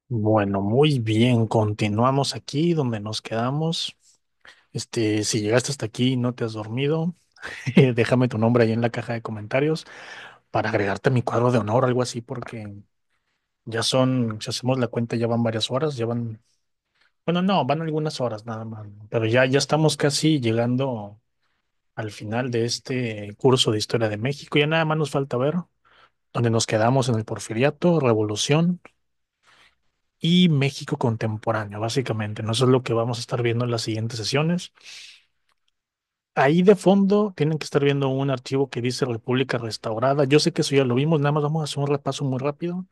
Bueno, muy bien. Continuamos aquí donde nos quedamos. Si llegaste hasta aquí y no te has dormido, déjame tu nombre ahí en la caja de comentarios para agregarte a mi cuadro de honor, algo así, porque si hacemos la cuenta, ya van varias horas, bueno, no, van algunas horas nada más, ¿no? Pero ya estamos casi llegando al final de este curso de Historia de México. Ya nada más nos falta ver dónde nos quedamos en el Porfiriato, Revolución y México contemporáneo, básicamente, ¿no? Eso es lo que vamos a estar viendo en las siguientes sesiones. Ahí de fondo tienen que estar viendo un archivo que dice República Restaurada. Yo sé que eso ya lo vimos, nada más vamos a hacer un repaso muy rápido.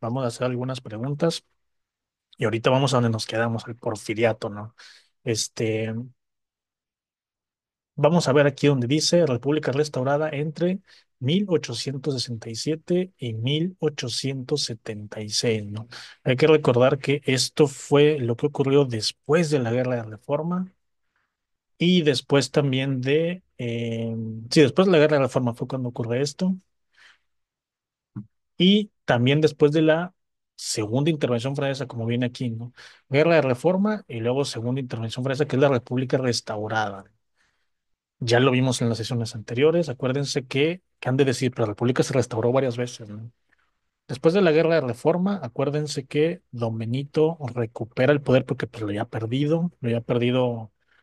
Vamos a hacer algunas preguntas y ahorita vamos a donde nos quedamos, al Porfiriato, ¿no? Este, Vamos a ver aquí donde dice República Restaurada entre 1867 y 1876, ¿no? Hay que recordar que esto fue lo que ocurrió después de la Guerra de Reforma. Y después también sí, después de la Guerra de Reforma fue cuando ocurre esto. Y también después de la segunda intervención francesa, como viene aquí, ¿no? Guerra de Reforma y luego segunda intervención francesa, que es la República Restaurada. Ya lo vimos en las sesiones anteriores. Acuérdense que han de decir, pero la República se restauró varias veces, ¿no? Después de la Guerra de Reforma, acuérdense que Don Benito recupera el poder porque pues, lo había perdido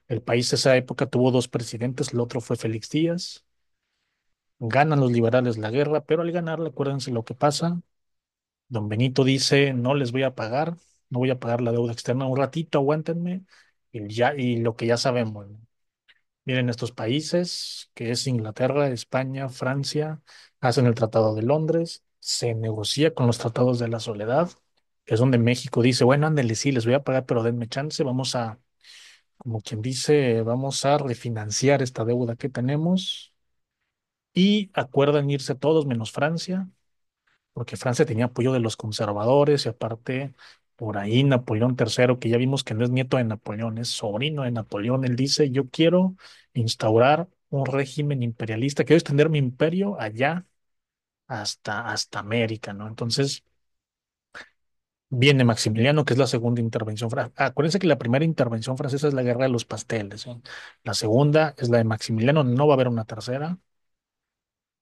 el país. Esa época tuvo dos presidentes, el otro fue Félix Díaz. Ganan los liberales la guerra, pero al ganarla, acuérdense lo que pasa. Don Benito dice, no les voy a pagar, no voy a pagar la deuda externa, un ratito, aguántenme, y lo que ya sabemos, ¿no? Miren estos países, que es Inglaterra, España, Francia, hacen el Tratado de Londres, se negocia con los Tratados de la Soledad, que es donde México dice, bueno, ándale, sí, les voy a pagar, pero denme chance, como quien dice, vamos a refinanciar esta deuda que tenemos y acuerdan irse todos menos Francia, porque Francia tenía apoyo de los conservadores y aparte por ahí Napoleón III, que ya vimos que no es nieto de Napoleón, es sobrino de Napoleón, él dice, yo quiero instaurar un régimen imperialista, quiero extender mi imperio allá hasta América, ¿no? Entonces viene Maximiliano, que es la segunda intervención francesa. Acuérdense que la primera intervención francesa es la Guerra de los Pasteles, ¿eh? La segunda es la de Maximiliano, no va a haber una tercera.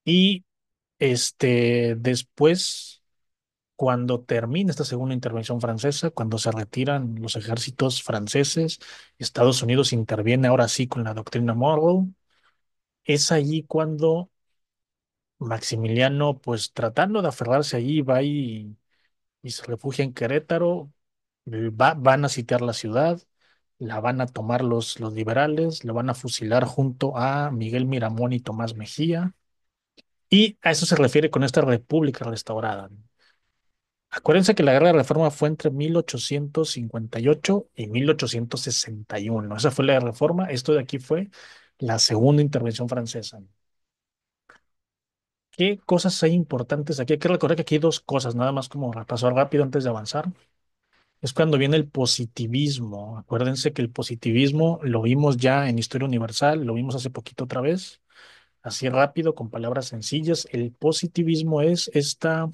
Y después, cuando termina esta segunda intervención francesa, cuando se retiran los ejércitos franceses, Estados Unidos interviene ahora sí con la doctrina Monroe. Es allí cuando Maximiliano, pues tratando de aferrarse allí, va y se refugia en Querétaro, van a sitiar la ciudad, la van a tomar los liberales, la van a fusilar junto a Miguel Miramón y Tomás Mejía. Y a eso se refiere con esta república restaurada. Acuérdense que la Guerra de Reforma fue entre 1858 y 1861. Esa fue la Reforma. Esto de aquí fue la segunda intervención francesa. ¿Qué cosas hay importantes aquí? Hay que recordar que aquí hay dos cosas, nada más como repasar rápido antes de avanzar. Es cuando viene el positivismo. Acuérdense que el positivismo lo vimos ya en Historia Universal, lo vimos hace poquito otra vez, así rápido, con palabras sencillas. El positivismo es esta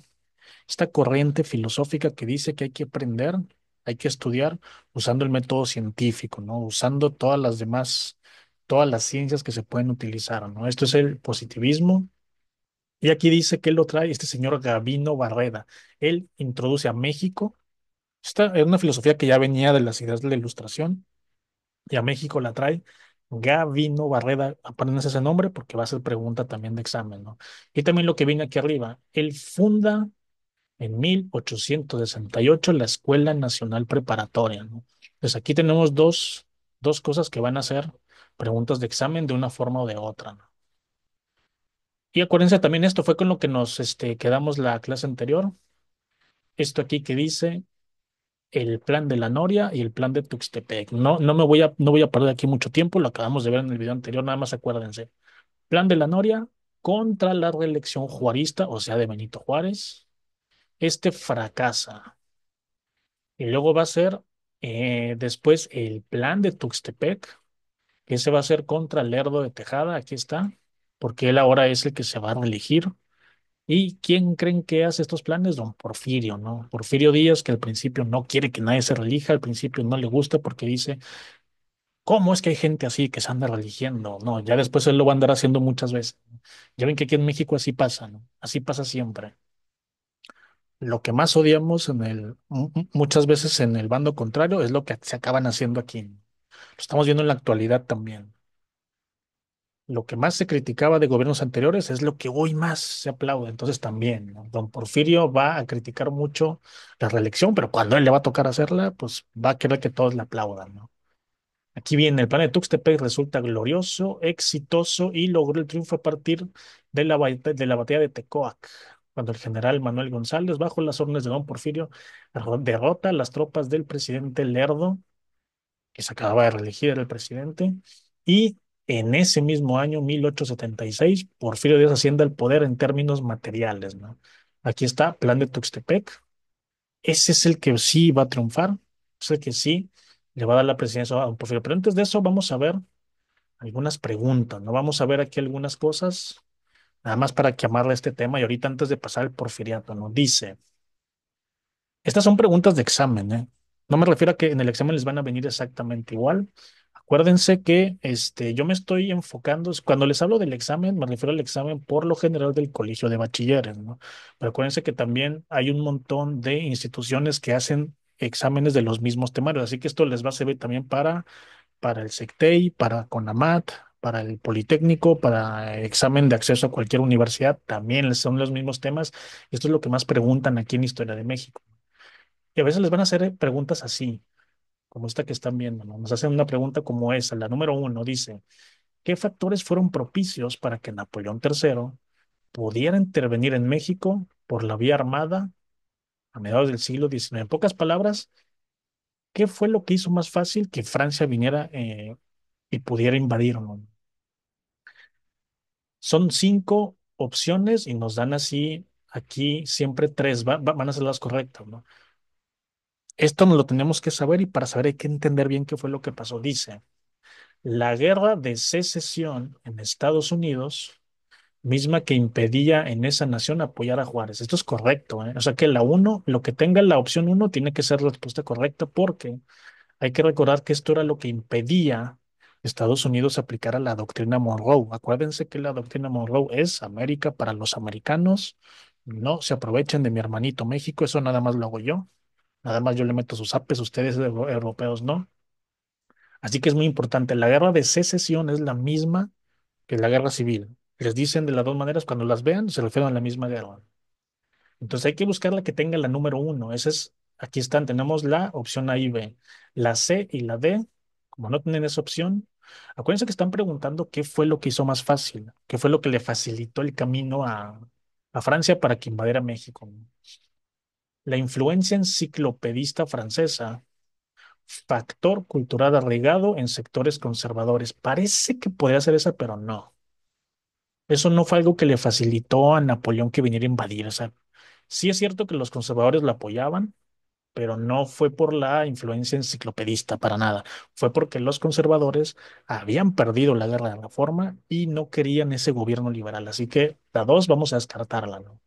corriente filosófica que dice que hay que aprender, hay que estudiar usando el método científico, ¿no? Usando todas las ciencias que se pueden utilizar, ¿no? Esto es el positivismo. Y aquí dice que él lo trae este señor Gavino Barreda. Él introduce a México. Esta es una filosofía que ya venía de las ideas de la Ilustración y a México la trae Gavino Barreda. Apréndanse ese nombre porque va a ser pregunta también de examen, ¿no? Y también lo que viene aquí arriba. Él funda en 1868 la Escuela Nacional Preparatoria, ¿no? Pues aquí tenemos dos cosas que van a ser preguntas de examen de una forma o de otra, ¿no? Y acuérdense también, esto fue con lo que nos quedamos la clase anterior. Esto aquí que dice el plan de la Noria y el plan de Tuxtepec. No voy a perder aquí mucho tiempo, lo acabamos de ver en el video anterior, nada más acuérdense. Plan de la Noria contra la reelección juarista, o sea, de Benito Juárez. Este fracasa. Y luego va a ser después el plan de Tuxtepec, que ese va a ser contra Lerdo de Tejada, aquí está, porque él ahora es el que se va a reelegir. ¿Y quién creen que hace estos planes? Don Porfirio, ¿no? Porfirio Díaz, que al principio no quiere que nadie se relija, al principio no le gusta porque dice, ¿cómo es que hay gente así que se anda religiendo? No, ya después él lo va a andar haciendo muchas veces. Ya ven que aquí en México así pasa, ¿no? Así pasa siempre. Lo que más odiamos muchas veces en el bando contrario es lo que se acaban haciendo aquí. Lo estamos viendo en la actualidad también. Lo que más se criticaba de gobiernos anteriores es lo que hoy más se aplaude. Entonces también, ¿no? Don Porfirio va a criticar mucho la reelección, pero cuando él le va a tocar hacerla, pues va a querer que todos le aplaudan, ¿no? Aquí viene, el plan de Tuxtepec resulta glorioso, exitoso y logró el triunfo a partir de la batalla de Tecoac, cuando el general Manuel González, bajo las órdenes de don Porfirio, derrota a las tropas del presidente Lerdo, que se acababa de reelegir, era el presidente, y en ese mismo año, 1876, Porfirio Díaz asciende al poder en términos materiales, ¿no? Aquí está, plan de Tuxtepec. Ese es el que sí va a triunfar, es el que sí le va a dar la presidencia a don Porfirio. Pero antes de eso, vamos a ver algunas preguntas, ¿no? Vamos a ver aquí algunas cosas, nada más para que amarle este tema, y ahorita antes de pasar el porfiriato, ¿no? Dice. Estas son preguntas de examen, ¿eh? No me refiero a que en el examen les van a venir exactamente igual. Acuérdense que yo me estoy enfocando, cuando les hablo del examen, me refiero al examen por lo general del colegio de bachilleres, ¿no? Pero acuérdense que también hay un montón de instituciones que hacen exámenes de los mismos temarios, así que esto les va a servir también para el SECTEI, para CONAMAT, para el Politécnico, para examen de acceso a cualquier universidad, también son los mismos temas. Esto es lo que más preguntan aquí en Historia de México. Y a veces les van a hacer preguntas así, como esta que están viendo, ¿no? Nos hacen una pregunta como esa, la número uno, dice, ¿qué factores fueron propicios para que Napoleón III pudiera intervenir en México por la vía armada a mediados del siglo XIX? En pocas palabras, ¿qué fue lo que hizo más fácil que Francia viniera y pudiera invadir, ¿no? Son cinco opciones y nos dan así, aquí siempre tres, van a ser las correctas, ¿no? Esto nos lo tenemos que saber y para saber hay que entender bien qué fue lo que pasó. Dice, la guerra de secesión en Estados Unidos, misma que impedía en esa nación apoyar a Juárez. Esto es correcto, ¿eh? O sea que la uno, lo que tenga la opción uno, tiene que ser la respuesta correcta porque hay que recordar que esto era lo que impedía que Estados Unidos aplicara la doctrina Monroe. Acuérdense que la doctrina Monroe es América para los americanos. No se aprovechen de mi hermanito México, eso nada más lo hago yo. Nada más yo le meto sus apes, ustedes europeos no. Así que es muy importante. La guerra de secesión es la misma que la guerra civil. Les dicen de las dos maneras, cuando las vean, se refieren a la misma guerra. Entonces hay que buscar la que tenga la número uno. Esa es, aquí están, tenemos la opción A y B. La C y la D, como no tienen esa opción, acuérdense que están preguntando qué fue lo que hizo más fácil, qué fue lo que le facilitó el camino a Francia para que invadiera México. La influencia enciclopedista francesa, factor cultural arraigado en sectores conservadores. Parece que podría ser esa, pero no. Eso no fue algo que le facilitó a Napoleón que viniera a invadir. O sea, sí es cierto que los conservadores la apoyaban, pero no fue por la influencia enciclopedista para nada. Fue porque los conservadores habían perdido la guerra de reforma y no querían ese gobierno liberal. Así que la dos vamos a descartarla, ¿no?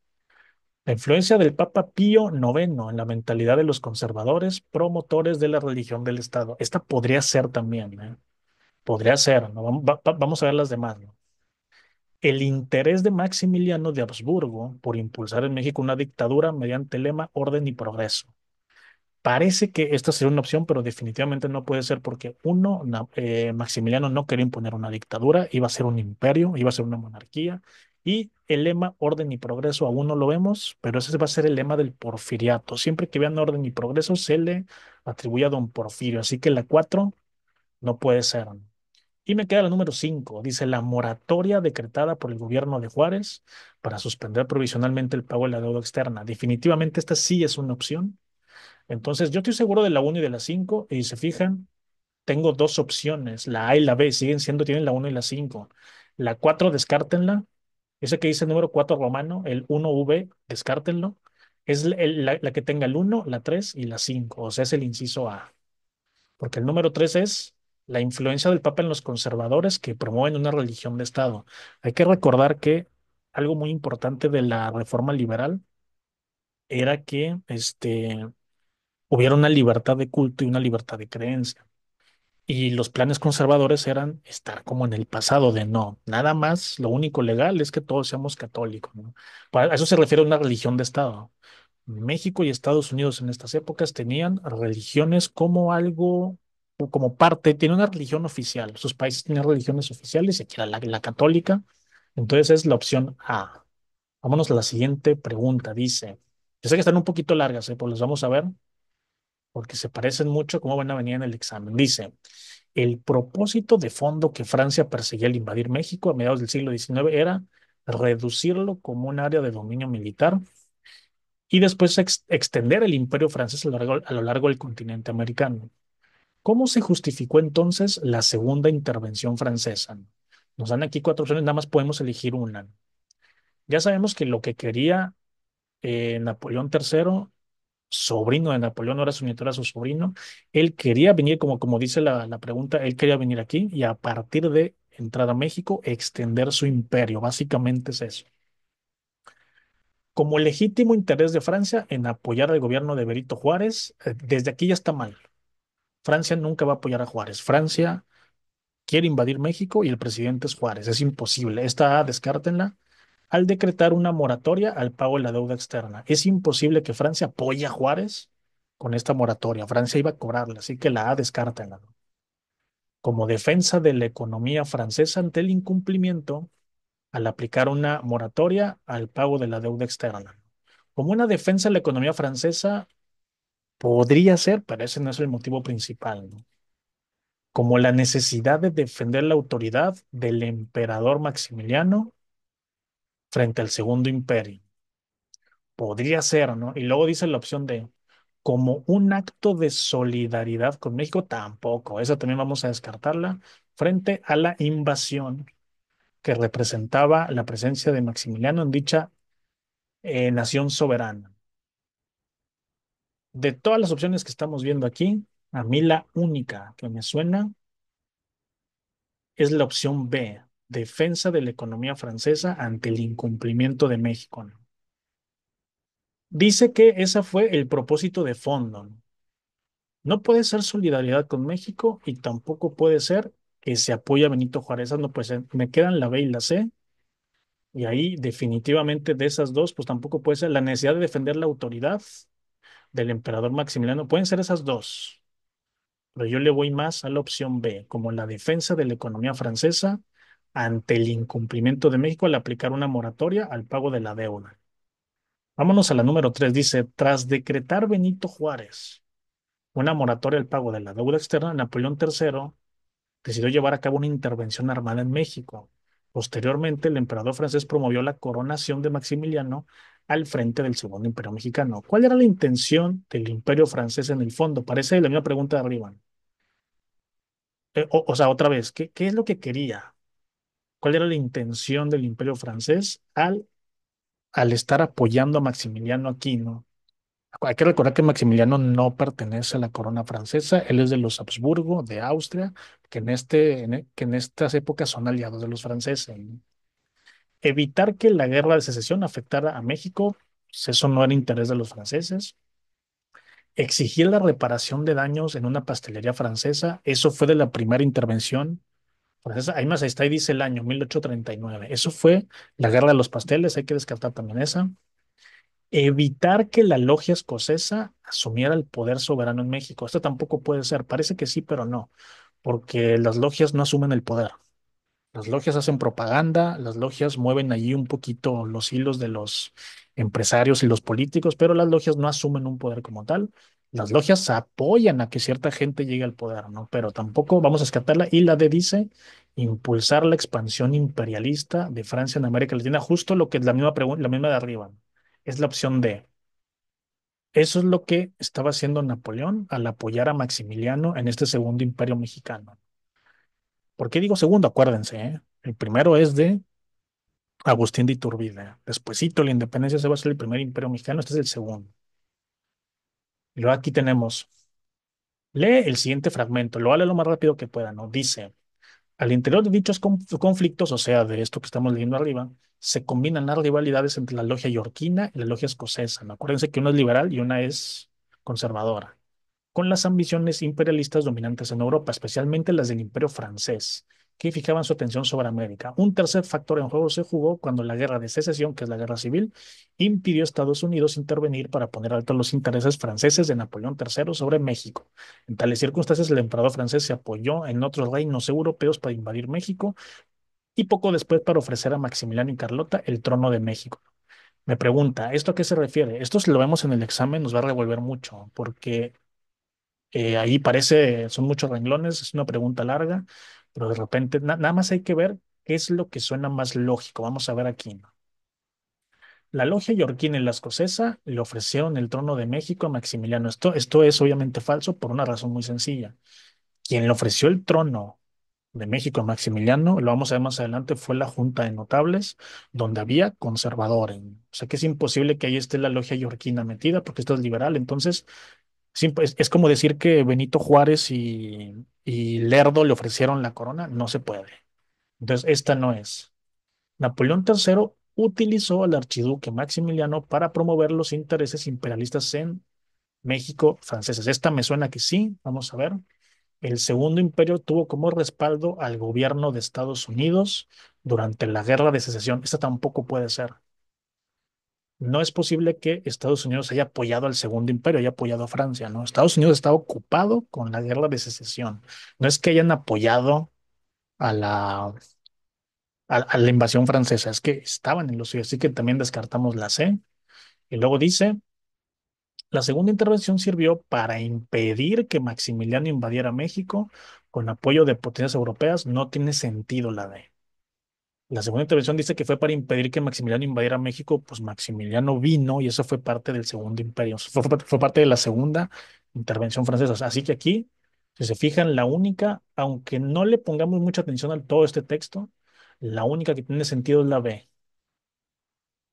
La influencia del Papa Pío IX en la mentalidad de los conservadores, promotores de la religión del Estado. Esta podría ser también, ¿eh? Podría ser, ¿no? Vamos a ver las demás, ¿no? El interés de Maximiliano de Habsburgo por impulsar en México una dictadura mediante el lema orden y progreso. Parece que esta sería una opción, pero definitivamente no puede ser porque uno, Maximiliano no quería imponer una dictadura, iba a ser un imperio, iba a ser una monarquía, y el lema orden y progreso aún no lo vemos, pero ese va a ser el lema del porfiriato. Siempre que vean orden y progreso se le atribuye a don Porfirio, así que la 4 no puede ser. Y me queda la número 5. Dice la moratoria decretada por el gobierno de Juárez para suspender provisionalmente el pago de la deuda externa. Definitivamente esta sí es una opción. Entonces yo estoy seguro de la uno y de la 5 y si se fijan, tengo dos opciones. La A y la B siguen siendo, tienen la uno y la 5. La 4 descártenla. Ese que dice el número 4 romano, el 1V, descártenlo. Es la que tenga el uno, la 3 y la 5. O sea, es el inciso A. Porque el número 3 es la influencia del Papa en los conservadores que promueven una religión de Estado. Hay que recordar que algo muy importante de la reforma liberal era que hubiera una libertad de culto y una libertad de creencia. Y los planes conservadores eran estar como en el pasado, de no, nada más, lo único legal es que todos seamos católicos, ¿no? A eso se refiere a una religión de Estado. México y Estados Unidos en estas épocas tenían religiones como algo, o como parte, tiene una religión oficial. Sus países tenían religiones oficiales y aquí era la católica. Entonces es la opción A. Vámonos a la siguiente pregunta. Dice, yo sé que están un poquito largas, pues las vamos a ver porque se parecen mucho como van a venir en el examen. Dice, el propósito de fondo que Francia perseguía al invadir México a mediados del siglo XIX era reducirlo como un área de dominio militar y después extender el imperio francés a lo largo del continente americano. ¿Cómo se justificó entonces la segunda intervención francesa? Nos dan aquí cuatro opciones, nada más podemos elegir una. Ya sabemos que lo que quería Napoleón III, sobrino de Napoleón, no era su nieto, era su sobrino, él quería venir, como dice la pregunta, él quería venir aquí y a partir de entrar a México, extender su imperio. Básicamente es eso. Como legítimo interés de Francia en apoyar al gobierno de Benito Juárez, desde aquí ya está mal. Francia nunca va a apoyar a Juárez. Francia quiere invadir México y el presidente es Juárez. Es imposible. Esta A, descártenla. Al decretar una moratoria al pago de la deuda externa. Es imposible que Francia apoye a Juárez con esta moratoria. Francia iba a cobrarla, así que la A, descártenla. Como defensa de la economía francesa ante el incumplimiento al aplicar una moratoria al pago de la deuda externa. Como una defensa de la economía francesa podría ser, pero ese no es el motivo principal, ¿no? Como la necesidad de defender la autoridad del emperador Maximiliano frente al Segundo Imperio. Podría ser, ¿no? Y luego dice la opción de como un acto de solidaridad con México, tampoco. Esa también vamos a descartarla frente a la invasión que representaba la presencia de Maximiliano en dicha nación soberana. De todas las opciones que estamos viendo aquí, a mí la única que me suena es la opción B, defensa de la economía francesa ante el incumplimiento de México, ¿no? Dice que ese fue el propósito de fondo, ¿no? No puede ser solidaridad con México y tampoco puede ser que se apoye a Benito Juárez. No puede ser. Me quedan la B y la C, y ahí definitivamente de esas dos, pues tampoco puede ser la necesidad de defender la autoridad del emperador Maximiliano. Pueden ser esas dos, pero yo le voy más a la opción B, como la defensa de la economía francesa ante el incumplimiento de México al aplicar una moratoria al pago de la deuda. Vámonos a la número 3. Dice, tras decretar Benito Juárez una moratoria al pago de la deuda externa, Napoleón III decidió llevar a cabo una intervención armada en México. Posteriormente, el emperador francés promovió la coronación de Maximiliano al frente del Segundo Imperio Mexicano. ¿Cuál era la intención del Imperio francés en el fondo? Parece la misma pregunta de arriba. O sea, otra vez, ¿qué es lo que quería? ¿Cuál era la intención del Imperio francés al estar apoyando a Maximiliano aquí, ¿no? Hay que recordar que Maximiliano no pertenece a la corona francesa, él es de los Habsburgo, de Austria, que en estas épocas son aliados de los franceses, ¿no? Evitar que la guerra de secesión afectara a México, pues eso no era interés de los franceses. Exigir la reparación de daños en una pastelería francesa, eso fue de la primera intervención francesa. Ahí más ahí está, ahí dice el año 1839. Eso fue la guerra de los pasteles, hay que descartar también esa. Evitar que la logia escocesa asumiera el poder soberano en México. Esto tampoco puede ser. Parece que sí, pero no, porque las logias no asumen el poder. Las logias hacen propaganda, las logias mueven allí un poquito los hilos de los empresarios y los políticos, pero las logias no asumen un poder como tal. Las logias apoyan a que cierta gente llegue al poder, ¿no? Pero tampoco vamos a escaparla. Y la D dice impulsar la expansión imperialista de Francia en América Latina, justo lo que es la misma pregunta, la misma de arriba. Es la opción D. Eso es lo que estaba haciendo Napoleón al apoyar a Maximiliano en este segundo imperio mexicano. ¿Por qué digo segundo? Acuérdense, ¿eh? El primero es de Agustín de Iturbide. Despuésito, la independencia se va a ser el primer imperio mexicano, este es el segundo. Y luego aquí tenemos, lee el siguiente fragmento, lo vale lo más rápido que pueda, ¿no? Dice, Al interior de dichos conflictos, o sea, de esto que estamos leyendo arriba, se combinan las rivalidades entre la logia yorquina y la logia escocesa, ¿no? Acuérdense que una es liberal y una es conservadora, con las ambiciones imperialistas dominantes en Europa, especialmente las del Imperio francés, que fijaban su atención sobre América. Un tercer factor en juego se jugó cuando la Guerra de Secesión, que es la guerra civil, impidió a Estados Unidos intervenir para poner alto los intereses franceses de Napoleón III sobre México. En tales circunstancias, el emperador francés se apoyó en otros reinos europeos para invadir México y poco después para ofrecer a Maximiliano y Carlota el trono de México. Me pregunta, ¿esto a qué se refiere? Esto si lo vemos en el examen nos va a revolver mucho, porque ahí parece, son muchos renglones, es una pregunta larga, pero de repente nada más hay que ver qué es lo que suena más lógico. Vamos a ver aquí, ¿no? La logia yorquina y la escocesa le ofrecieron el trono de México a Maximiliano. Esto es obviamente falso por una razón muy sencilla. Quien le ofreció el trono de México a Maximiliano, lo vamos a ver más adelante, fue la Junta de Notables, donde había conservadores. O sea que es imposible que ahí esté la logia yorquina metida, porque esto es liberal. Entonces, es como decir que Benito Juárez y Lerdo le ofrecieron la corona, no se puede. Entonces, esta no es. Napoleón III utilizó al archiduque Maximiliano para promover los intereses imperialistas en México franceses. Esta me suena que sí, vamos a ver. El Segundo Imperio tuvo como respaldo al gobierno de Estados Unidos durante la Guerra de Secesión. Esta tampoco puede ser. No es posible que Estados Unidos haya apoyado al Segundo Imperio, haya apoyado a Francia, ¿no? Estados Unidos está ocupado con la Guerra de Secesión. No es que hayan apoyado a la invasión francesa, es que estaban en los suyo, así que también descartamos la C. Y luego dice, la segunda intervención sirvió para impedir que Maximiliano invadiera México con apoyo de potencias europeas. No tiene sentido la D. La segunda intervención dice que fue para impedir que Maximiliano invadiera México, pues Maximiliano vino y eso fue parte del Segundo Imperio, fue parte de la segunda intervención francesa. Así que aquí, si se fijan, la única, aunque no le pongamos mucha atención a todo este texto, la única que tiene sentido es la B,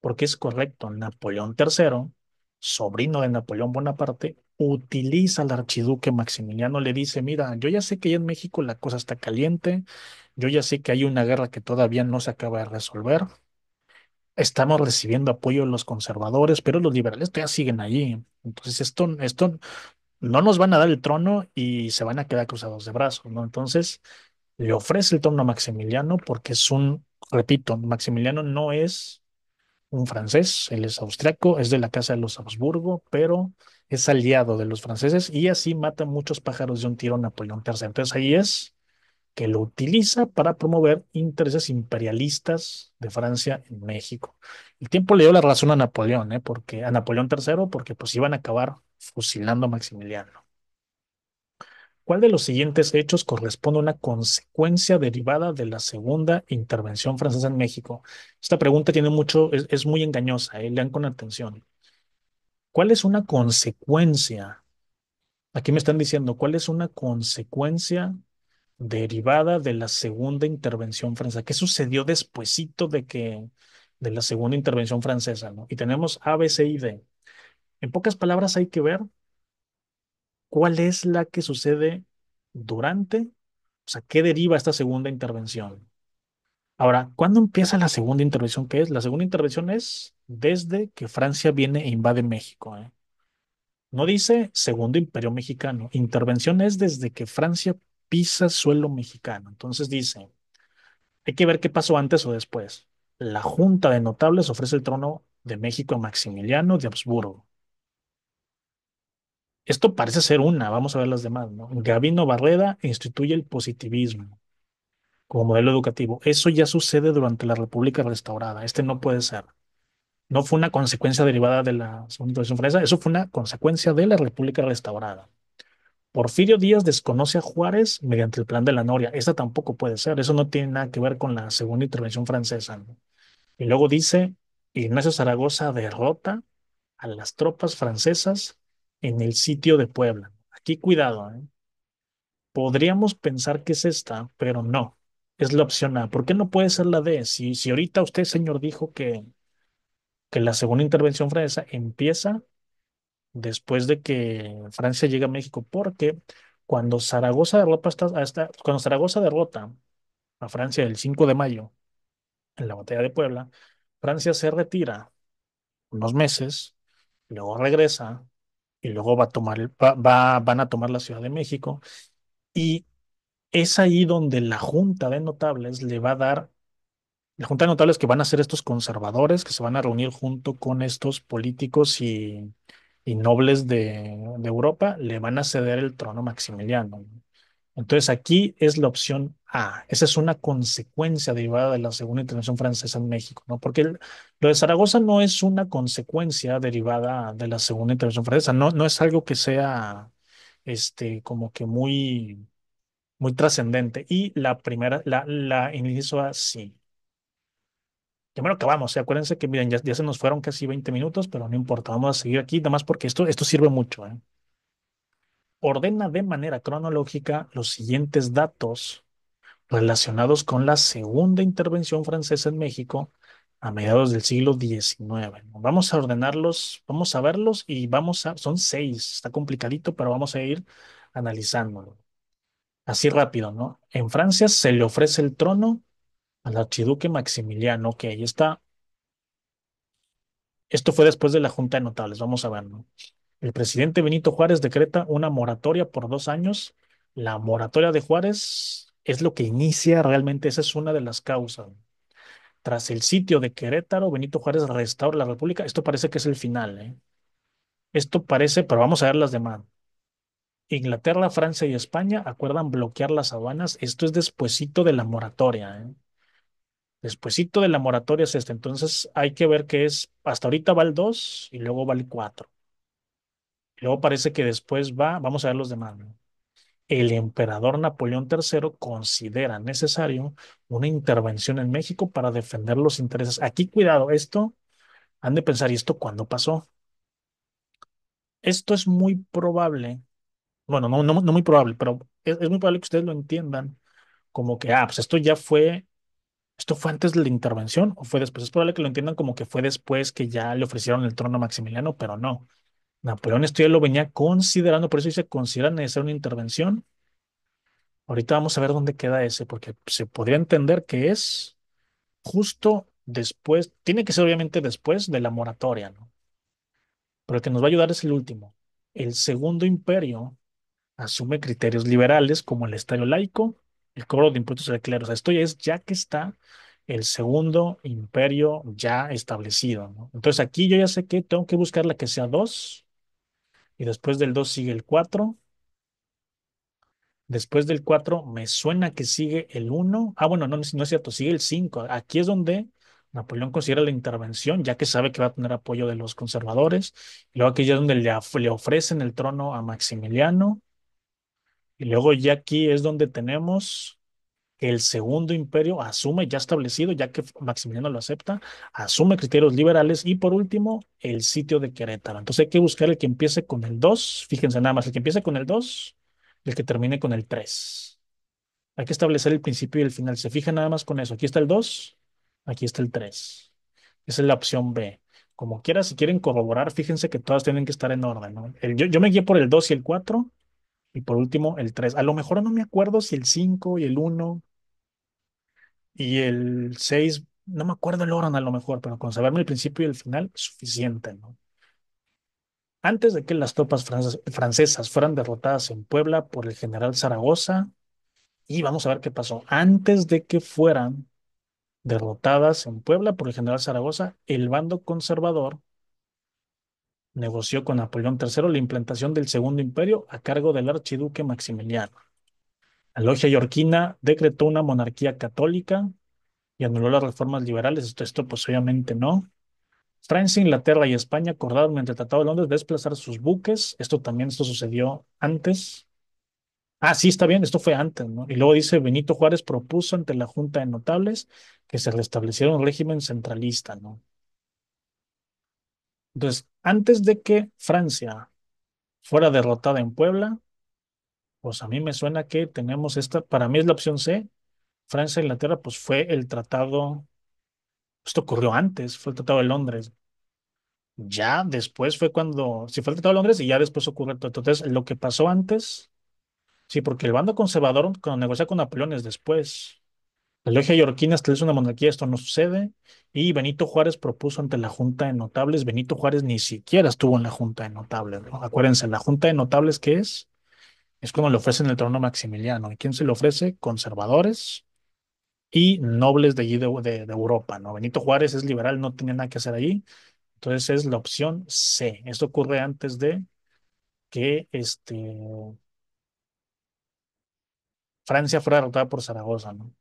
porque es correcto. Napoleón III, sobrino de Napoleón Bonaparte, utiliza al archiduque Maximiliano, le dice, mira, yo ya sé que allá en México la cosa está caliente, yo ya sé que hay una guerra que todavía no se acaba de resolver, estamos recibiendo apoyo de los conservadores, pero los liberales todavía siguen allí. Entonces, esto no nos van a dar el trono y se van a quedar cruzados de brazos, ¿no? Entonces, le ofrece el trono a Maximiliano porque repito, Maximiliano no es un francés, él es austriaco, es de la casa de los Habsburgo, pero es aliado de los franceses y así mata muchos pájaros de un tiro Napoleón III. Entonces, ahí es que lo utiliza para promover intereses imperialistas de Francia en México. El tiempo le dio la razón a Napoleón, porque a Napoleón III, porque pues iban a acabar fusilando a Maximiliano. ¿Cuál de los siguientes hechos corresponde a una consecuencia derivada de la segunda intervención francesa en México? Esta pregunta tiene mucho, es muy engañosa, lean con atención. ¿Cuál es una consecuencia? Aquí me están diciendo, ¿cuál es una consecuencia derivada de la segunda intervención francesa? ¿Qué sucedió despuesito de la segunda intervención francesa, ¿no? Y tenemos A, B, C y D. En pocas palabras, hay que ver cuál es la que sucede durante, o sea, qué deriva esta segunda intervención. Ahora, ¿cuándo empieza la segunda intervención? ¿Qué es? La segunda intervención es desde que Francia viene e invade México, ¿eh? No dice Segundo Imperio Mexicano. Intervención es desde que Francia pisa suelo mexicano. Entonces dice, hay que ver qué pasó antes o después. La Junta de Notables ofrece el trono de México a Maximiliano de Habsburgo. Esto parece ser una, vamos a ver las demás, ¿no? Gabino Barreda instituye el positivismo como modelo educativo. Eso ya sucede durante la República Restaurada. Este no puede ser. No fue una consecuencia derivada de la Segunda Intervención Francesa, eso fue una consecuencia de la República Restaurada. Porfirio Díaz desconoce a Juárez mediante el Plan de la Noria. Esa tampoco puede ser. Eso no tiene nada que ver con la Segunda Intervención Francesa, ¿no? Y luego dice, Ignacio Zaragoza derrota a las tropas francesas en el sitio de Puebla. Aquí cuidado, ¿eh? Podríamos pensar que es esta, pero no. Es la opción A. ¿Por qué no puede ser la D? Si ahorita usted, señor, dijo que la segunda intervención francesa empieza después de que Francia llega a México, porque cuando Zaragoza derrota, cuando Zaragoza derrota a Francia el 5 de mayo en la batalla de Puebla. Francia se retira unos meses, luego regresa y luego va a tomar van a tomar la Ciudad de México y es ahí donde la Junta de Notables le va a dar, la Junta de Notables que van a ser estos conservadores que se van a reunir junto con estos políticos y nobles de Europa, le van a ceder el trono a Maximiliano. Entonces aquí es la opción A. Esa es una consecuencia derivada de la Segunda Intervención Francesa en México, ¿no? Porque lo de Zaragoza no es una consecuencia derivada de la Segunda Intervención Francesa, no, no es algo que sea como que muy trascendente. Y la primera, la inciso A, sí. Primero acabamos, ¿eh? Acuérdense que, miren, ya se nos fueron casi 20 minutos, pero no importa, vamos a seguir aquí, nada más porque esto sirve mucho, ¿eh? Ordena de manera cronológica los siguientes datos relacionados con la segunda intervención francesa en México a mediados del siglo XIX, ¿no? Vamos a ordenarlos, vamos a verlos y son seis, está complicadito, pero vamos a ir analizándolo. Así rápido, ¿no? En Francia se le ofrece el trono al archiduque Maximiliano, que ahí está. Esto fue después de la Junta de Notables, vamos a ver, ¿no? El presidente Benito Juárez decreta una moratoria por 2 años. La moratoria de Juárez es lo que inicia realmente, esa es una de las causas. Tras el sitio de Querétaro, Benito Juárez restaura la República. Esto parece que es el final, ¿eh? Esto parece, pero vamos a ver las demás. Inglaterra, Francia y España acuerdan bloquear las aduanas. Esto es despuesito de la moratoria, ¿eh? Despuesito de la moratoria es este. Entonces hay que ver qué es. Hasta ahorita va el 2 y luego va el 4. Luego parece que después vamos a ver los demás, ¿no? El emperador Napoleón III considera necesario una intervención en México para defender los intereses. Aquí, cuidado, esto han de pensar, ¿y esto cuándo pasó? Esto es muy probable, bueno, no muy probable, pero es muy probable que ustedes lo entiendan como que, pues esto fue antes de la intervención o fue después. Es probable que lo entiendan como que fue después que ya le ofrecieron el trono a Maximiliano, pero no. Napoleón esto ya lo venía considerando, por eso dice, considera necesaria una intervención. Ahorita vamos a ver dónde queda ese, porque se podría entender que es justo después, tiene que ser obviamente después de la moratoria, ¿no? Pero el que nos va a ayudar es el último. El Segundo Imperio asume criterios liberales como el Estado laico, el cobro de impuestos al clero. O sea, esto ya es ya que está el Segundo Imperio ya establecido, ¿no? Entonces aquí yo ya sé que tengo que buscar la que sea 2 y después del 2 sigue el 4. Después del 4 me suena que sigue el 1. Bueno, no es cierto, sigue el 5. Aquí es donde Napoleón considera la intervención, ya que sabe que va a tener apoyo de los conservadores. Y luego aquí ya es donde le ofrecen el trono a Maximiliano. Y luego ya aquí es donde tenemos que el Segundo Imperio asume, ya establecido, ya que Maximiliano lo acepta, asume criterios liberales. Y por último, el sitio de Querétaro. Entonces hay que buscar el que empiece con el 2. Fíjense nada más, el que empiece con el 2 y el que termine con el 3. Hay que establecer el principio y el final. Se fijan nada más con eso. Aquí está el 2, aquí está el 3. Esa es la opción B. Como quiera, si quieren corroborar, fíjense que todas tienen que estar en orden, ¿no? Yo me guié por el 2 y el 4 y por último el 3. A lo mejor no me acuerdo si el 5 y el 1 y el 6, no me acuerdo el orden a lo mejor, pero con saberme el principio y el final, suficiente, ¿no? Antes de que las tropas francesas fueran derrotadas en Puebla por el general Zaragoza, y vamos a ver qué pasó. Antes de que fueran derrotadas en Puebla por el general Zaragoza, el bando conservador negoció con Napoleón III la implantación del Segundo Imperio a cargo del archiduque Maximiliano. La logia yorquina decretó una monarquía católica y anuló las reformas liberales. Esto pues obviamente no. Francia, Inglaterra y España acordaron mediante el Tratado de Londres desplazar sus buques. Esto sucedió antes. Sí, está bien, esto fue antes, ¿no? Y luego dice, Benito Juárez propuso ante la Junta de Notables que se restableciera un régimen centralista, ¿no? Entonces, antes de que Francia fuera derrotada en Puebla, pues a mí me suena que tenemos para mí es la opción C. Francia e Inglaterra, pues fue el tratado, esto ocurrió antes, fue el Tratado de Londres. Ya después fue sí fue el Tratado de Londres y ya después ocurrió el tratado. Entonces, lo que pasó antes, sí, porque el bando conservador cuando negocia con Napoleón es después. La logia yorquina establece una monarquía, esto no sucede. Y Benito Juárez propuso ante la Junta de Notables. Benito Juárez ni siquiera estuvo en la Junta de Notables, ¿no? Acuérdense, la Junta de Notables, ¿qué es? Es cuando le ofrecen el trono a Maximiliano. ¿Y quién se le ofrece? Conservadores y nobles de allí de Europa, ¿no? Benito Juárez es liberal, no tenía nada que hacer ahí. Entonces es la opción C. Esto ocurre antes de que Francia fuera derrotada por Zaragoza, ¿no?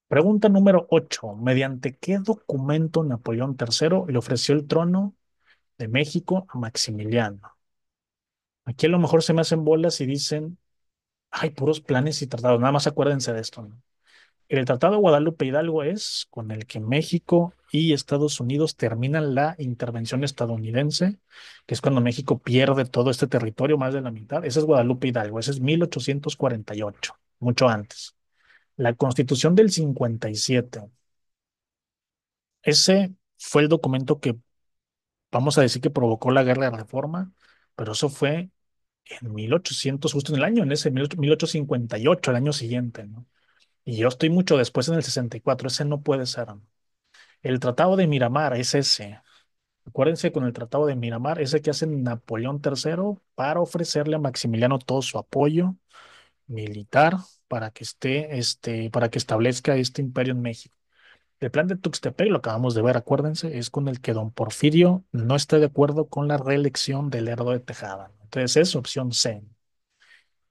Pregunta número 8. ¿Mediante qué documento Napoleón III le ofreció el trono de México a Maximiliano? Aquí a lo mejor se me hacen bolas y dicen, hay puros planes y tratados. Nada más acuérdense de esto, ¿no? El Tratado de Guadalupe Hidalgo es con el que México y Estados Unidos terminan la intervención estadounidense, que es cuando México pierde todo este territorio, más de la mitad. Ese es Guadalupe Hidalgo, ese es 1848, mucho antes. La Constitución del 57. Ese fue el documento que vamos a decir que provocó la guerra de reforma, pero eso fue en 1800, justo en el año, en ese 1858, el año siguiente, ¿no? Y yo estoy mucho después en el 64, ese no puede ser, ¿no? El Tratado de Miramar es ese. Acuérdense con el Tratado de Miramar, ese que hace Napoleón III para ofrecerle a Maximiliano todo su apoyo militar para que para que establezca este imperio en México. El plan de Tuxtepec, lo acabamos de ver, acuérdense, es con el que don Porfirio no está de acuerdo con la reelección del Lerdo de Tejada. Entonces es opción C.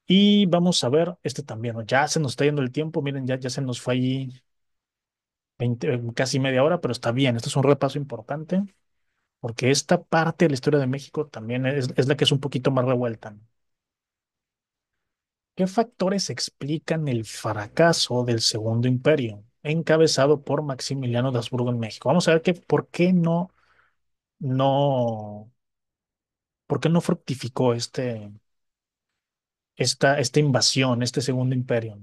Y vamos a ver este también, ¿no? Ya se nos está yendo el tiempo, miren, ya se nos fue ahí 20, casi media hora, pero está bien, esto es un repaso importante, porque esta parte de la historia de México también es la que es un poquito más revuelta, ¿no? ¿Qué factores explican el fracaso del Segundo Imperio, encabezado por Maximiliano de Habsburgo en México? Vamos a ver por qué no, por qué no fructificó esta invasión, este Segundo Imperio.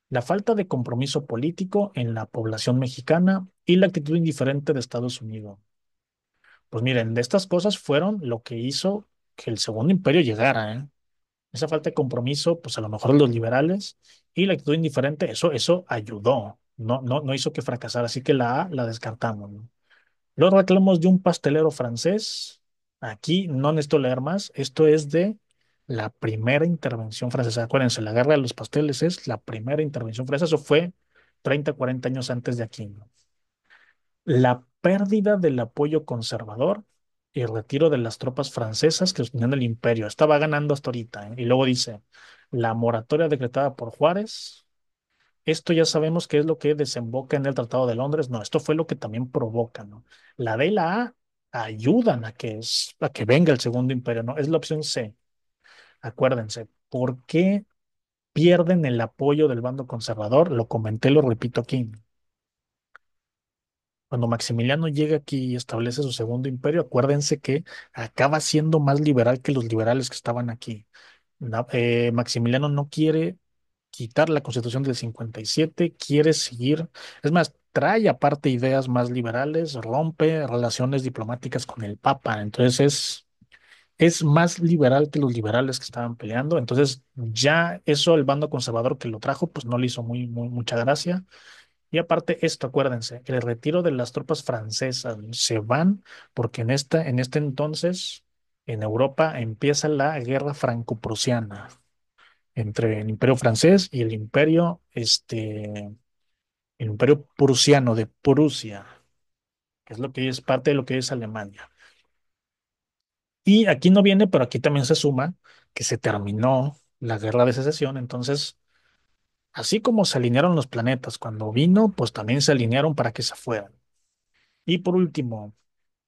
La falta de compromiso político en la población mexicana y la actitud indiferente de Estados Unidos. Pues miren, de estas cosas fueron lo que hizo que el Segundo Imperio llegara, ¿eh? Esa falta de compromiso, pues a lo mejor los liberales y la actitud indiferente, eso ayudó, no hizo que fracasara, así que la A la descartamos, ¿no? Los reclamos de un pastelero francés, aquí no necesito leer más, esto es de la primera intervención francesa. Acuérdense, la guerra de los pasteles es la primera intervención francesa, eso fue 30, 40 años antes de aquí, ¿no? La pérdida del apoyo conservador y el retiro de las tropas francesas que sostenían el imperio. Estaba ganando hasta ahorita, ¿eh? Y luego dice, la moratoria decretada por Juárez. Esto ya sabemos qué es lo que desemboca en el Tratado de Londres. No, esto fue lo que también provoca, ¿no? La D y la A ayudan a que venga el Segundo Imperio, ¿no? Es la opción C. Acuérdense, ¿por qué pierden el apoyo del bando conservador? Lo comenté, lo repito aquí. Cuando Maximiliano llega aquí y establece su segundo imperio, acuérdense que acaba siendo más liberal que los liberales que estaban aquí. Maximiliano no quiere quitar la Constitución del 57, quiere seguir, es más, trae aparte ideas más liberales, rompe relaciones diplomáticas con el Papa, entonces es más liberal que los liberales que estaban peleando, entonces ya eso el bando conservador que lo trajo, pues no le hizo mucha gracia. Y aparte esto, acuérdense, el retiro de las tropas francesas se van porque en este entonces en Europa empieza la guerra franco-prusiana entre el Imperio francés y el Imperio prusiano de Prusia, que es lo que es parte de lo que es Alemania. Y aquí no viene, pero aquí también se suma que se terminó la guerra de secesión, entonces así como se alinearon los planetas cuando vino, pues también se alinearon para que se fueran. Y por último,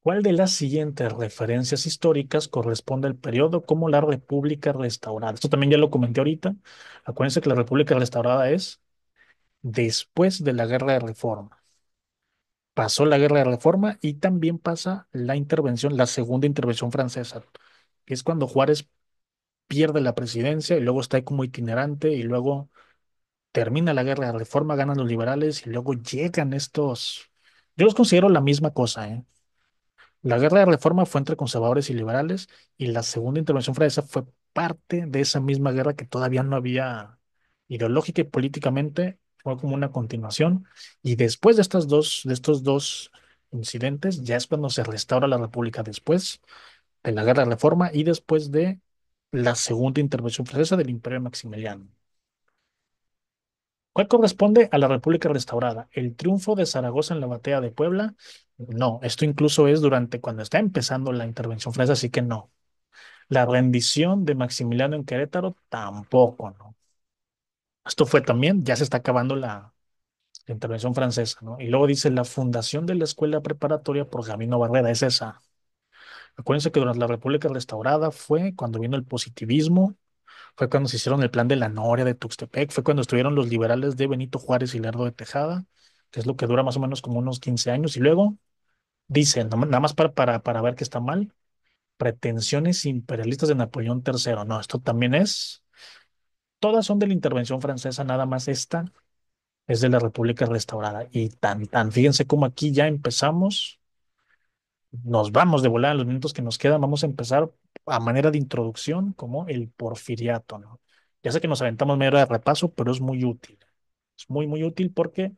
¿cuál de las siguientes referencias históricas corresponde al periodo como la República Restaurada? Esto también ya lo comenté ahorita. Acuérdense que la República Restaurada es después de la Guerra de Reforma. Pasó la Guerra de Reforma y también pasa la intervención, la segunda intervención francesa, que es cuando Juárez pierde la presidencia y luego está ahí como itinerante y luego termina la Guerra de Reforma, ganan los liberales y luego llegan estos. Yo los considero la misma cosa, ¿eh? La guerra de reforma fue entre conservadores y liberales y la segunda intervención francesa fue parte de esa misma guerra que todavía no había ideológica y políticamente. fue como una continuación. Y después de estos dos incidentes, ya es cuando se restaura la República después de la Guerra de Reforma y después de la segunda intervención francesa del Imperio Maximiliano. ¿Cuál corresponde a la República restaurada? ¿El triunfo de Zaragoza en la batalla de Puebla? No, esto incluso es durante cuando está empezando la intervención francesa, así que no. La rendición de Maximiliano en Querétaro tampoco, ¿no? Esto fue también, ya se está acabando la intervención francesa, ¿no? Y luego dice la fundación de la escuela preparatoria por Gabino Barrera, es esa. Acuérdense que durante la República Restaurada fue cuando vino el positivismo, fue cuando se hicieron el plan de la Noria de Tuxtepec, fue cuando estuvieron los liberales de Benito Juárez y Lerdo de Tejada, que es lo que dura más o menos como unos 15 años, y luego dice, nada más para ver que está mal, pretensiones imperialistas de Napoleón III. No, esto también todas son de la intervención francesa, nada más esta es de la República Restaurada. Y fíjense cómo aquí ya empezamos, nos vamos de volada en los minutos que nos quedan, vamos a empezar a manera de introducción como el porfiriato, ¿no? Ya sé que nos aventamos media hora de repaso, pero es muy útil. Es muy, muy útil porque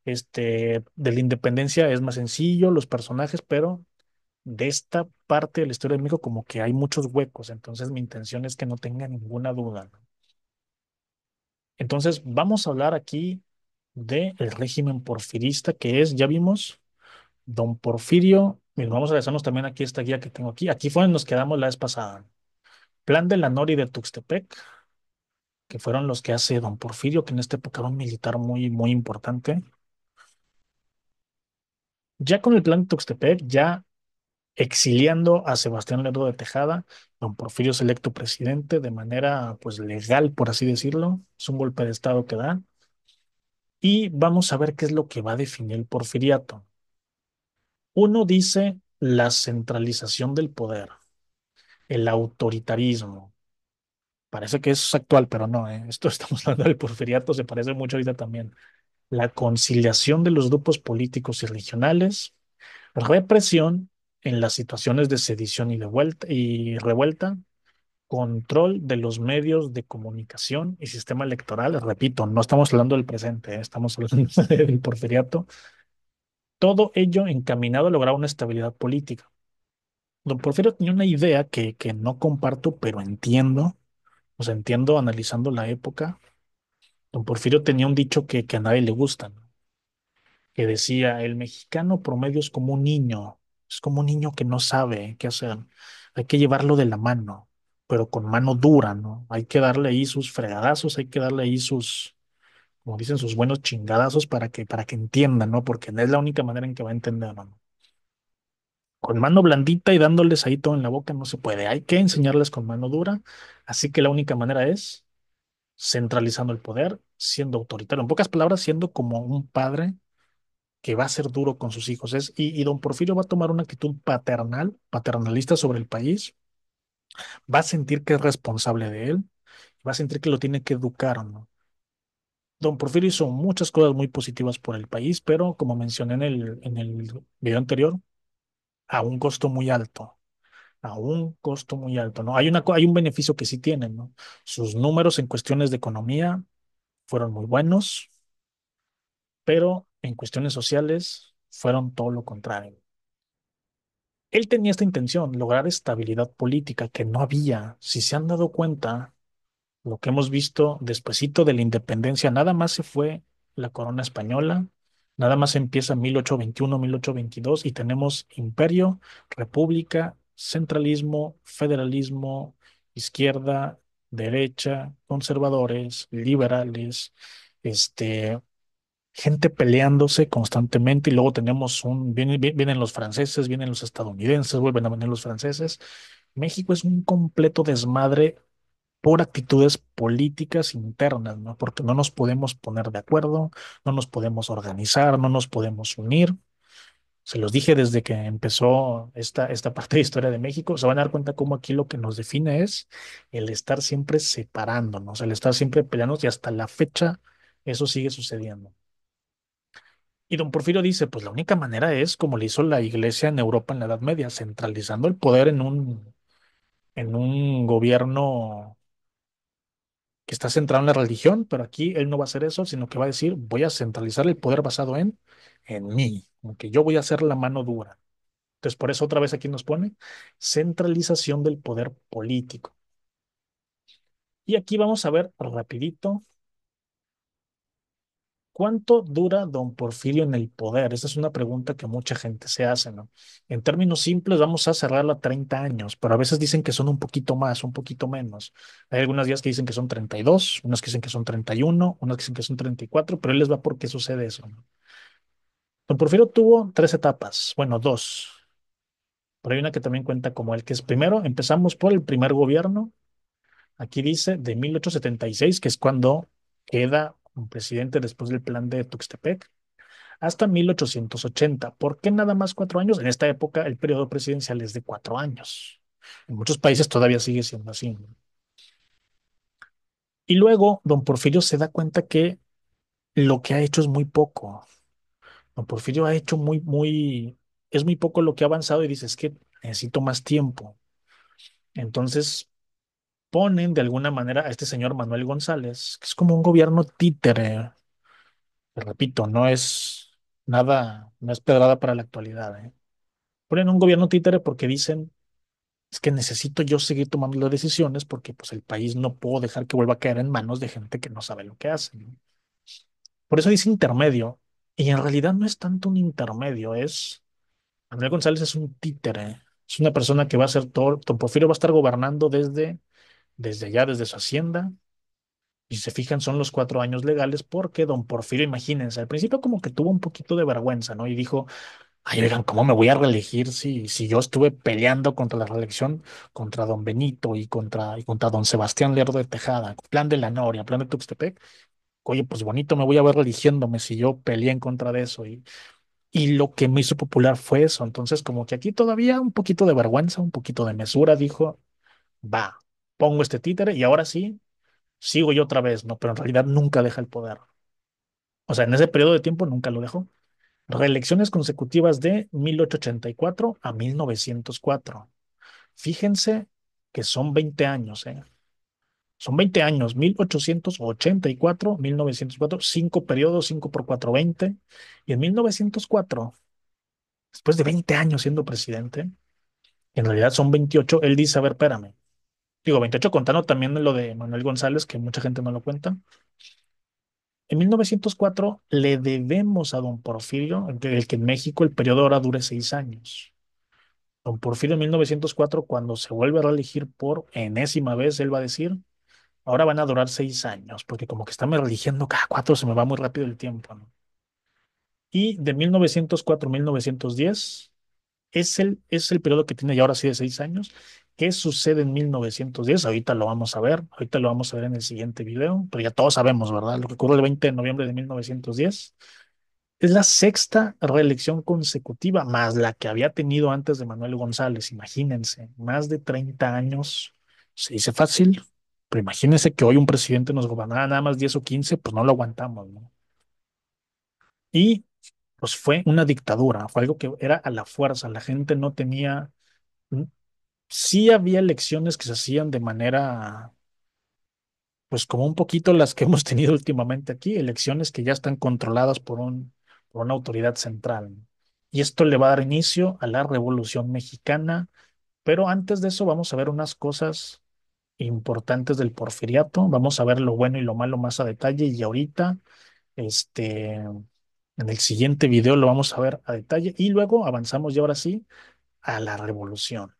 de la independencia es más sencillo, los personajes, pero de esta parte de la historia de México como que hay muchos huecos, entonces mi intención es que no tenga ninguna duda, ¿no? Entonces vamos a hablar aquí del régimen porfirista, que es, ya vimos, don Porfirio. Miren, vamos a regresarnos también aquí a esta guía que tengo aquí. Aquí fue donde nos quedamos la vez pasada. Plan de la Nori de Tuxtepec, que fueron los que hace don Porfirio, que en esta época era un militar muy, muy importante. Ya con el plan de Tuxtepec, ya exiliando a Sebastián Lerdo de Tejada, don Porfirio es electo presidente de manera, pues, legal, por así decirlo. Es un golpe de estado que da. Y vamos a ver qué es lo que va a definir el porfiriato. Uno dice la centralización del poder, el autoritarismo. Parece que es actual, pero no, ¿eh? Esto estamos hablando del porfiriato, se parece mucho ahorita también. La conciliación de los grupos políticos y regionales, represión en las situaciones de sedición y revuelta, control de los medios de comunicación y sistema electoral. Repito, no estamos hablando del presente, estamos hablando del porfiriato. Todo ello encaminado a lograr una estabilidad política. Don Porfirio tenía una idea que no comparto, pero entiendo, o sea, entiendo analizando la época. Don Porfirio tenía un dicho que a nadie le gusta, ¿no? Que decía, el mexicano promedio es como un niño que no sabe qué hacer. Hay que llevarlo de la mano, pero con mano dura, ¿no? Hay que darle ahí sus fregadazos, hay que darle ahí como dicen, sus buenos chingadazos para que entienda, ¿no? Porque no es la única manera en que va a entender, ¿no? Con mano blandita y dándoles ahí todo en la boca no se puede. Hay que enseñarles con mano dura. Así que la única manera es centralizando el poder, siendo autoritario. En pocas palabras, siendo como un padre que va a ser duro con sus hijos. Y don Porfirio va a tomar una actitud paternalista sobre el país, va a sentir que es responsable de él, va a sentir que lo tiene que educar, ¿no? Don Porfirio hizo muchas cosas muy positivas por el país, pero como mencioné en el video anterior, a un costo muy alto. A un costo muy alto, ¿no? Hay un beneficio que sí tienen, ¿no? Sus números en cuestiones de economía fueron muy buenos, pero en cuestiones sociales fueron todo lo contrario. Él tenía esta intención, lograr estabilidad política que no había. Si se han dado cuenta, lo que hemos visto despuesito de la independencia, nada más se fue la corona española, nada más empieza 1821, 1822 y tenemos imperio, república, centralismo, federalismo, izquierda, derecha, conservadores, liberales, este, gente peleándose constantemente y luego vienen los franceses, vienen los estadounidenses, vuelven a venir los franceses. México es un completo desmadre por actitudes políticas internas, ¿no? Porque no nos podemos poner de acuerdo, no nos podemos organizar, no nos podemos unir. Se los dije desde que empezó esta parte de historia de México. Se van a dar cuenta cómo aquí lo que nos define es el estar siempre separándonos, el estar siempre peleándonos y hasta la fecha eso sigue sucediendo. Y don Porfirio dice, pues la única manera es como le hizo la iglesia en Europa en la Edad Media, centralizando el poder en un gobierno que está centrado en la religión, pero aquí él no va a hacer eso, sino que va a decir, voy a centralizar el poder basado en mí, aunque yo voy a hacer la mano dura. Entonces, por eso otra vez aquí nos pone centralización del poder político. Y aquí vamos a ver rapidito cuánto dura don Porfirio en el poder. Esa es una pregunta que mucha gente se hace, ¿no? En términos simples, vamos a cerrarla a 30 años, pero a veces dicen que son un poquito más, un poquito menos. Hay algunas días que dicen que son 32, unas que dicen que son 31, unas que dicen que son 34, pero él les va por qué sucede eso, ¿no? Don Porfirio tuvo tres etapas, bueno, dos, pero hay una que también cuenta como el que es primero, empezamos por el primer gobierno. Aquí dice de 1876, que es cuando queda un presidente después del plan de Tuxtepec, hasta 1880. ¿Por qué nada más 4 años? En esta época el periodo presidencial es de 4 años. En muchos países todavía sigue siendo así, ¿no? Y luego don Porfirio se da cuenta que lo que ha hecho es muy poco. Don Porfirio ha hecho es muy poco lo que ha avanzado y dice, es que necesito más tiempo. Entonces ponen de alguna manera a este señor Manuel González, que es como un gobierno títere. Te repito, no es nada, no es pedrada para la actualidad, ¿eh? Ponen un gobierno títere porque dicen, es que necesito yo seguir tomando las decisiones porque pues el país no puedo dejar que vuelva a caer en manos de gente que no sabe lo que hace, ¿no? Por eso dice intermedio. Y en realidad no es tanto un intermedio, es Manuel González es un títere, es una persona que va a hacer todo. Don Porfirio va a estar gobernando desde allá, desde su hacienda. Y si se fijan, son los 4 años legales porque don Porfirio, imagínense, al principio como que tuvo un poquito de vergüenza, ¿no? Y dijo, ay, oigan, ¿cómo me voy a reelegir si yo estuve peleando contra la reelección contra don Benito y contra don Sebastián Lerdo de Tejada, plan de la Noria, plan de Tuxtepec? Oye, pues bonito, me voy a ver religiéndome si yo peleé en contra de eso. Y lo que me hizo popular fue eso. Entonces, como que aquí todavía un poquito de vergüenza, un poquito de mesura, dijo, va, pongo este títere y ahora sí, sigo yo otra vez, ¿no? Pero en realidad nunca deja el poder. O sea, en ese periodo de tiempo nunca lo dejó. Reelecciones consecutivas de 1884 a 1904. Fíjense que son 20 años, ¿eh? Son 20 años, 1884, 1904, 5 periodos, 5 por 4, 20. Y en 1904, después de 20 años siendo presidente, en realidad son 28, él dice, a ver, espérame. Digo, 28 contando también lo de Manuel González, que mucha gente no lo cuenta. En 1904 le debemos a don Porfirio, el que en México el periodo ahora dure 6 años. Don Porfirio en 1904, cuando se vuelve a reelegir por enésima vez, él va a decir, ahora van a durar 6 años, porque como que estamos eligiendo cada 4, se me va muy rápido el tiempo, ¿no? Y de 1904 a 1910 es el periodo que tiene ya ahora sí de 6 años. ¿Qué sucede en 1910? Ahorita lo vamos a ver, ahorita lo vamos a ver en el siguiente video, pero ya todos sabemos, ¿verdad? Lo que ocurrió el 20 de noviembre de 1910. Es la sexta reelección consecutiva, más la que había tenido antes de Manuel González. Imagínense, más de 30 años. Se dice fácil, pero imagínense que hoy un presidente nos gobernara nada más 10 o 15, pues no lo aguantamos, ¿no? Y pues fue una dictadura, fue algo que era a la fuerza, la gente no tenía, sí había elecciones que se hacían de manera, pues como un poquito las que hemos tenido últimamente aquí, elecciones que ya están controladas por una autoridad central. Y esto le va a dar inicio a la Revolución Mexicana, pero antes de eso vamos a ver unas cosas importantes del porfiriato, vamos a ver lo bueno y lo malo más a detalle y ahorita, en el siguiente video lo vamos a ver a detalle y luego avanzamos ya ahora sí a la revolución.